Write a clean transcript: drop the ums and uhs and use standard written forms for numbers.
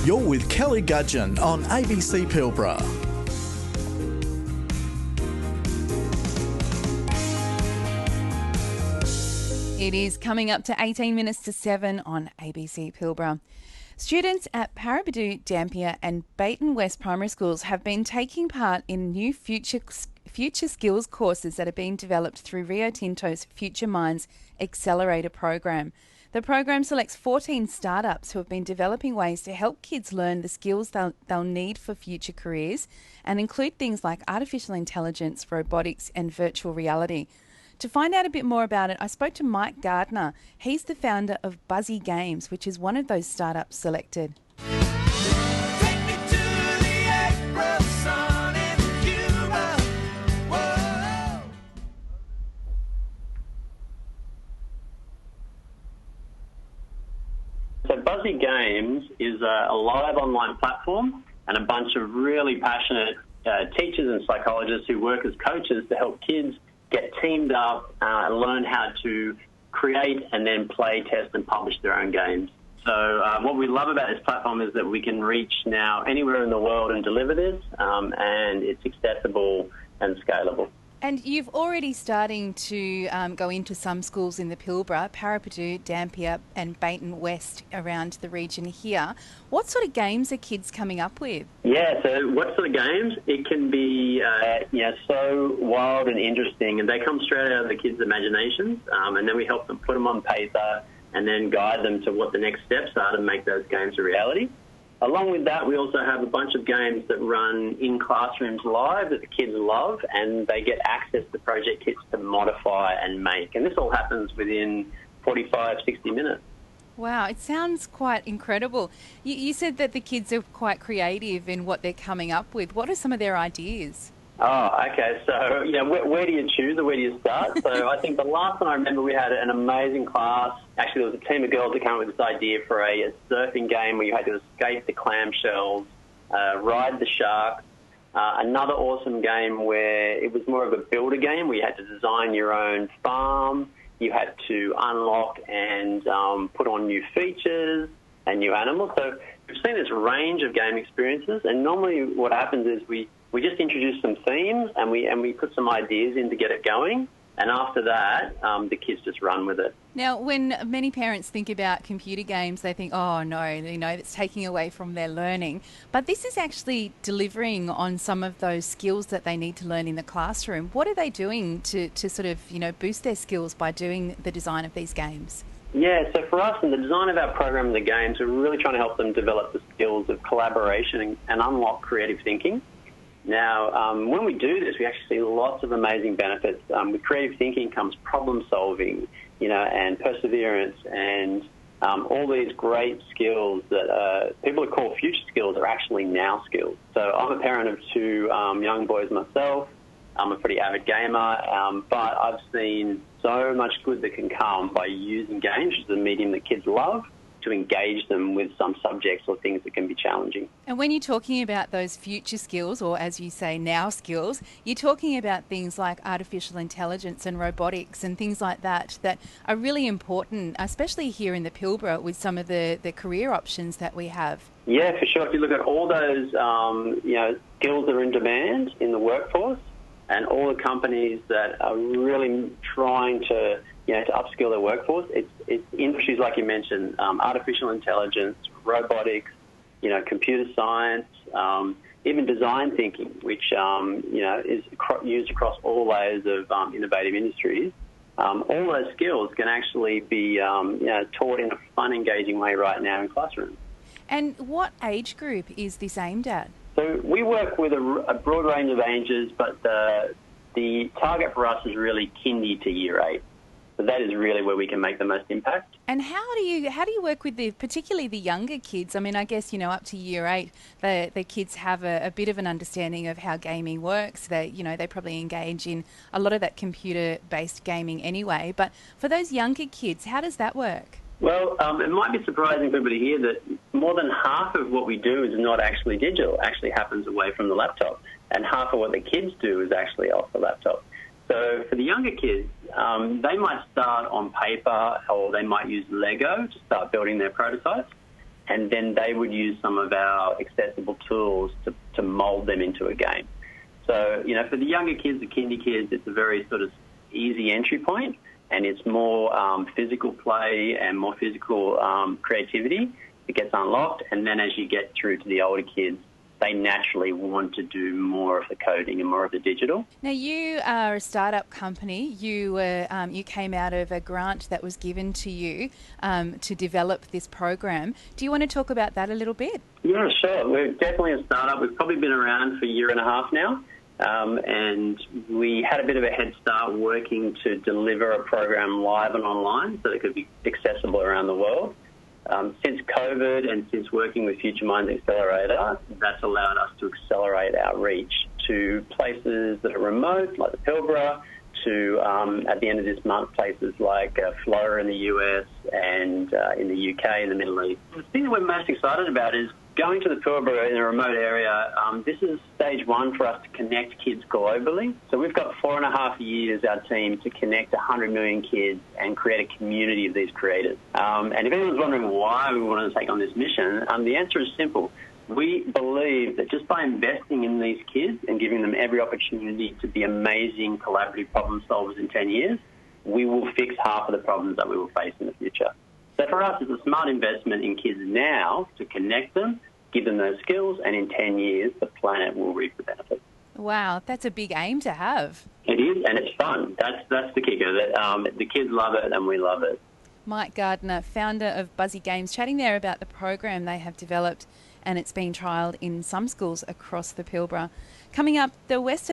You're with Kelly Gudgeon on ABC Pilbarra. It is coming up to 18 minutes to 7 on ABC Pilbarra. Students at Paraburdoo, Dampier and Bayton West Primary Schools have been taking part in new future skills courses that are being developed through Rio Tinto's Future Minds Accelerator program. The program selects 14 startups who have been developing ways to help kids learn the skills they'll need for future careers and include things like artificial intelligence, robotics and virtual reality. To find out a bit more about it, I spoke to Mike Gardner. He's the founder of Buzzy Games, which is one of those startups selected. So Buzzy Games is a live online platform and a bunch of really passionate teachers and psychologists who work as coaches to help kids get teamed up and learn how to create and then play, test and publish their own games. So what we love about this platform is that we can reach now anywhere in the world and deliver this, and it's accessible and scalable. And you've already starting to go into some schools in the Pilbara, Paraburdoo, Dampier and Bayton West around the region here. What sort of games are kids coming up with? Yeah, so what sort of games? It can be so wild and interesting, and they come straight out of the kids' imaginations, and then we help them put them on paper and then guide them to what the next steps are to make those games a reality. Along with that, we also have a bunch of games that run in classrooms live that the kids love, and they get access to project kits to modify and make. And this all happens within 45, 60 minutes. Wow, it sounds quite incredible. You said that the kids are quite creative in what they're coming up with. What are some of their ideas? Oh, okay. So, where do you choose or where do you start? So I think the last one I remember, we had an amazing class. Actually, there was a team of girls that came up with this idea for a surfing game where you had to escape the clamshells, ride the sharks. Another awesome game where it was more of a builder game where you had to design your own farm. You had to unlock and put on new features and new animals. So we've seen this range of game experiences, and normally what happens is we just introduce some themes and we put some ideas in to get it going. And after that, the kids just run with it. Now, when many parents think about computer games, they think, oh, no, it's taking away from their learning. But this is actually delivering on some of those skills that they need to learn in the classroom. What are they doing to sort of, boost their skills by doing the design of these games? Yeah, so for us, in the design of our program and the games, we're really trying to help them develop the skills of collaboration and unlock creative thinking. Now, when we do this, we actually see lots of amazing benefits. With creative thinking comes problem solving, and perseverance, and all these great skills that people call future skills are actually now skills. So I'm a parent of two young boys myself. I'm a pretty avid gamer, but I've seen so much good that can come by using games, which is a medium that kids love, to engage them with some subjects or things that can be challenging. And when you're talking about those future skills, or as you say, now skills, you're talking about things like artificial intelligence and robotics and things like that are really important, especially here in the Pilbara with some of the career options that we have. Yeah, for sure. If you look at all those skills that are in demand in the workforce, and all the companies that are really trying to upskill their workforce, it's industries like you mentioned, artificial intelligence, robotics, computer science, even design thinking, which is used across all layers of innovative industries. All those skills can actually be taught in a fun, engaging way right now in classrooms. And what age group is this aimed at? So we work with a broad range of ages, but the target for us is really kindy to year 8. So that is really where we can make the most impact. And how do you work with particularly the younger kids? I mean, I guess, up to year 8, the kids have a bit of an understanding of how gaming works. They probably engage in a lot of that computer-based gaming anyway. But for those younger kids, how does that work? Well, it might be surprising for everybody to hear that more than half of what we do is not actually digital. It actually happens away from the laptop. And half of what the kids do is actually off the laptop. So for the younger kids, they might start on paper, or they might use Lego to start building their prototypes. and then they would use some of our accessible tools to mould them into a game. So, for the younger kids, the kindy kids, it's a very sort of easy entry point, and it's more physical play and more physical creativity that gets unlocked. And then as you get through to the older kids, they naturally want to do more of the coding and more of the digital. Now, you are a startup company. You came out of a grant that was given to you to develop this program. Do you want to talk about that a little bit? Yeah, sure. We're definitely a startup. We've probably been around for a year and a half now. And we had a bit of a head start working to deliver a program live and online so that it could be accessible around the world. Since COVID and since working with Future Minds Accelerator, that's allowed us to accelerate our reach to places that are remote, like the Pilbarra, to, at the end of this month, places like Florida in the US and in the UK and the Middle East. The thing that we're most excited about is going to the Pilbarra in a remote area. This is stage one for us to connect kids globally. So we've got 4.5 years, our team, to connect 100 million kids and create a community of these creators. And if anyone's wondering why we wanted to take on this mission, the answer is simple. We believe that just by investing in these kids and giving them every opportunity to be amazing collaborative problem solvers in 10 years, we will fix half of the problems that we will face in the future. So for us, it's a smart investment in kids now to connect them, give them those skills, and in 10 years, the planet will reap the benefits. Wow, that's a big aim to have. It is, and it's fun. That's the kicker. That the kids love it, and we love it. Mike Gardner, founder of Buzzy Games, chatting there about the program they have developed, and it's been trialled in some schools across the Pilbara. Coming up, the Western